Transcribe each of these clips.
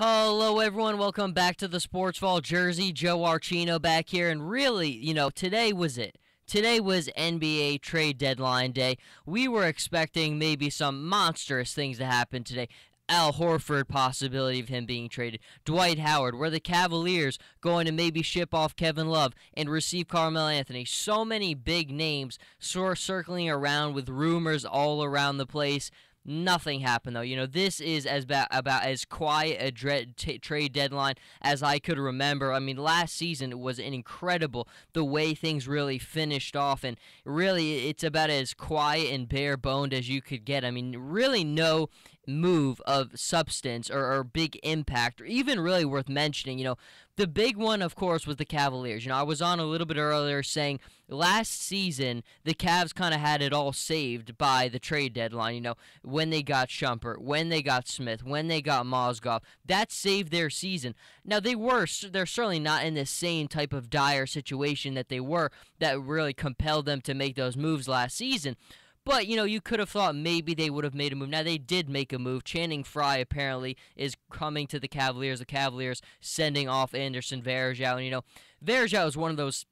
Hello, everyone. Welcome back to the Sports Vault Jersey. Joe Archino back here. And really, today was it. Today was NBA trade deadline day. We were expecting maybe some monstrous things to happen today. Al Horford, possibility of him being traded. Dwight Howard. Were the Cavaliers going to maybe ship off Kevin Love and receive Carmelo Anthony? So many big names circling around with rumors all around the place. Nothing happened though. This is about as quiet a trade deadline as I could remember. I mean, last season it was incredible the way things really finished off, and really it's about as quiet and bare boned as you could get. I mean, really no move of substance or big impact or even really worth mentioning. The big one, of course, was the Cavaliers. I was on a little bit earlier saying last season the Cavs kind of had it all saved by the trade deadline. When they got Shumpert, when they got Smith, when they got Mozgov, that saved their season. Now they're certainly not in the same type of dire situation that they were that really compelled them to make those moves last season. But, you could have thought maybe they would have made a move. Now, they did make a move. Channing Frye apparently is coming to the Cavaliers. The Cavaliers sending off Anderson Varejao. And, Varejao is one of those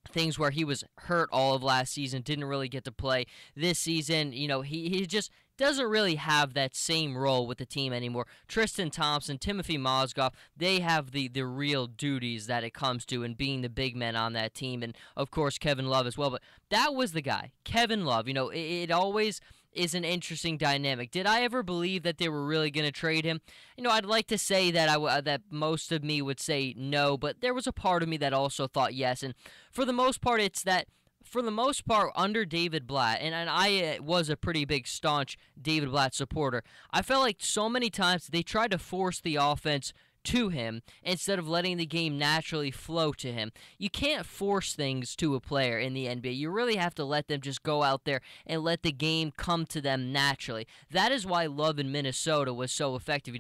things where he was hurt all of last season, didn't really get to play this season. He just doesn't really have that same role with the team anymore. Tristan Thompson, Timothy Mozgov, they have the real duties that it comes to and being the big men on that team, and of course Kevin Love as well. But that was the guy, Kevin Love. It always is an interesting dynamic. Did I ever believe that they were really going to trade him? I'd like to say that that most of me would say no, but there was a part of me that also thought yes. And for the most part, it's that for the most part, under David Blatt, and I was a pretty big, staunch David Blatt supporter, I felt like so many times they tried to force the offense to him instead of letting the game naturally flow to him. You can't force things to a player in the NBA. You really have to let them just go out there and let the game come to them naturally. That is why Love in Minnesota was so effective.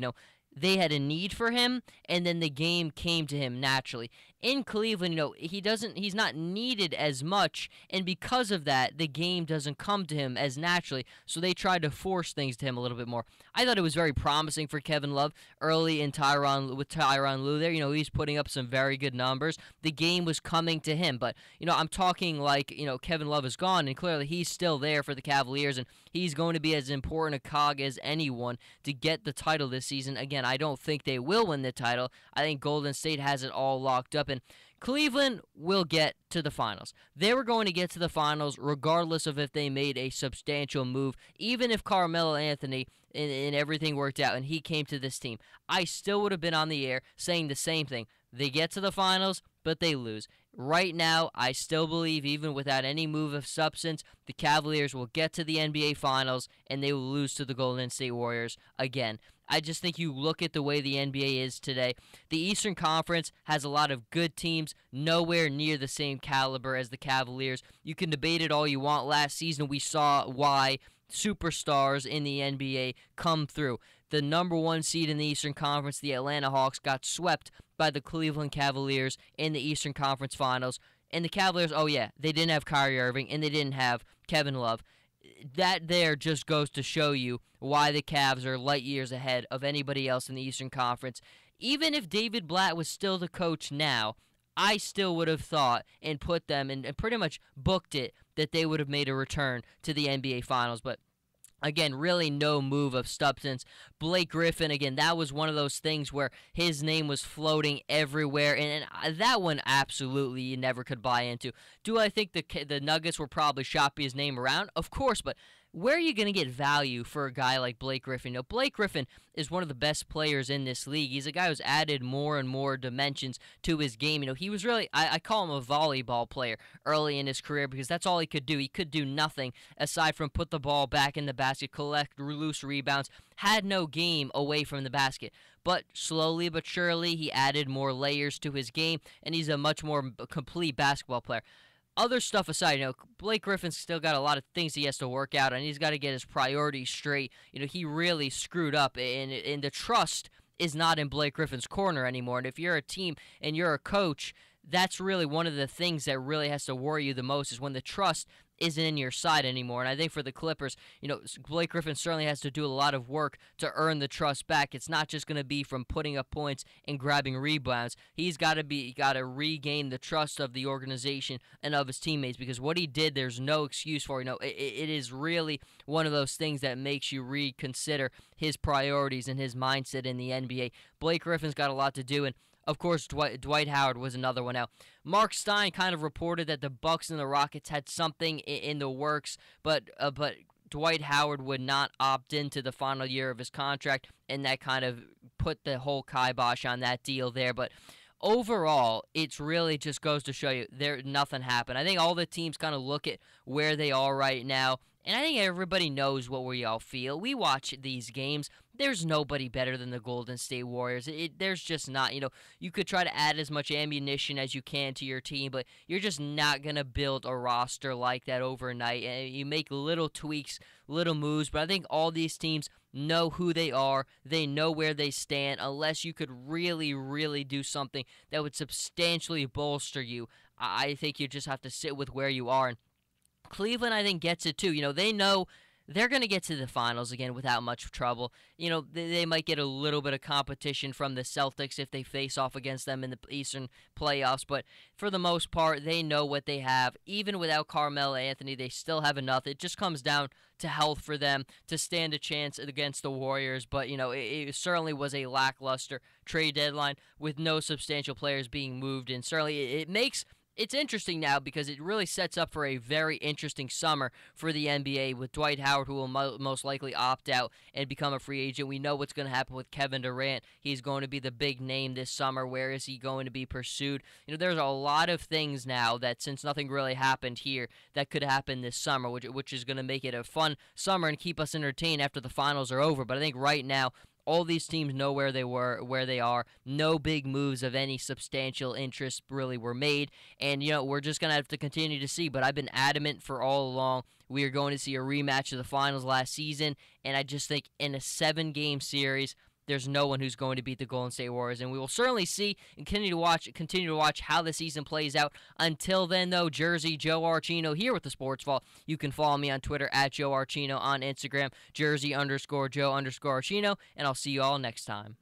They had a need for him, and then the game came to him naturally. In Cleveland, he's not needed as much, and because of that, the game doesn't come to him as naturally, so they tried to force things to him a little bit more. I thought it was very promising for Kevin Love early with Tyronn Lue there. He's putting up some very good numbers. The game was coming to him, but, I'm talking like, Kevin Love is gone, and clearly he's still there for the Cavaliers, and he's going to be as important a cog as anyone to get the title this season. Again, I don't think they will win the title. I think Golden State has it all locked up, and Cleveland will get to the finals. They were going to get to the finals regardless of if they made a substantial move. Even if Carmelo Anthony and everything worked out and he came to this team, I still would have been on the air saying the same thing. They get to the finals, but they lose. Right now, I still believe, even without any move of substance, the Cavaliers will get to the NBA Finals, and they will lose to the Golden State Warriors again. I just think you look at the way the NBA is today. The Eastern Conference has a lot of good teams, nowhere near the same caliber as the Cavaliers. You can debate it all you want. Last season, we saw why superstars in the NBA come through. The number one seed in the Eastern Conference, the Atlanta Hawks, got swept by the Cleveland Cavaliers in the Eastern Conference Finals. And the Cavaliers, they didn't have Kyrie Irving and they didn't have Kevin Love. That there just goes to show you why the Cavs are light years ahead of anybody else in the Eastern Conference. Even if David Blatt was still the coach now, I still would have thought and put them and pretty much booked it that they would have made a return to the NBA Finals. But again, really no move of substance. Blake Griffin, again, that was one of those things where his name was floating everywhere, and that one absolutely you never could buy into. Do I think the Nuggets will probably shop his name around? Of course, but where are you going to get value for a guy like Blake Griffin? Blake Griffin is one of the best players in this league. He's a guy who's added more and more dimensions to his game. He was really, I call him a volleyball player early in his career because that's all he could do. He could do nothing aside from put the ball back in the basket, collect loose rebounds, had no game away from the basket. But slowly but surely, he added more layers to his game, and he's a much more complete basketball player. Other stuff aside, Blake Griffin's still got a lot of things he has to work out, and he's got to get his priorities straight. He really screwed up, and the trust is not in Blake Griffin's corner anymore. And if you're a team and you're a coach, that's really one of the things that really has to worry you the most is when the trust isn't in your side anymore. And I think for the Clippers, Blake Griffin certainly has to do a lot of work to earn the trust back. It's not just going to be from putting up points and grabbing rebounds. He's got to regain the trust of the organization and of his teammates, because what he did, there's no excuse for. It is really one of those things that makes you reconsider his priorities and his mindset in the NBA. Blake Griffin's got a lot to do, and of course, Dwight Howard was another one. Now, Mark Stein kind of reported that the Bucks and the Rockets had something in the works, but Dwight Howard would not opt into the final year of his contract, and that kind of put the whole kibosh on that deal there. But overall, it's really just goes to show you nothing happened. I think all the teams kind of look at where they are right now, and I think everybody knows what we all feel. We watch these games. There's nobody better than the Golden State Warriors. There's just not. You could try to add as much ammunition as you can to your team, but you're just not going to build a roster like that overnight. And you make little tweaks, little moves, but I think all these teams know who they are. They know where they stand. Unless you could really, really do something that would substantially bolster you, I think you just have to sit with where you are. And Cleveland, I think, gets it too. They know they're going to get to the finals again without much trouble. They might get a little bit of competition from the Celtics if they face off against them in the Eastern playoffs, but for the most part, they know what they have. Even without Carmelo Anthony, they still have enough. It just comes down to health for them to stand a chance against the Warriors, but it certainly was a lackluster trade deadline with no substantial players being moved, and certainly it's interesting now because it really sets up for a very interesting summer for the NBA with Dwight Howard, who will most likely opt out and become a free agent. We know what's going to happen with Kevin Durant. He's going to be the big name this summer. Where is he going to be pursued? There's a lot of things now that, since nothing really happened here, that could happen this summer, which is going to make it a fun summer and keep us entertained after the finals are over. But I think right now, all these teams know where they are. No big moves of any substantial interest really were made. And, we're just going to have to continue to see. But I've been adamant for all along we are going to see a rematch of the finals last season. And I just think in a 7-game series, there's no one who's going to beat the Golden State Warriors, and we will certainly see and continue to watch how the season plays out. Until then, though, Jersey Joe Archino here with the Sports Vault. You can follow me on Twitter at Joe Archino, on Instagram Jersey_Joe_Archino, and I'll see you all next time.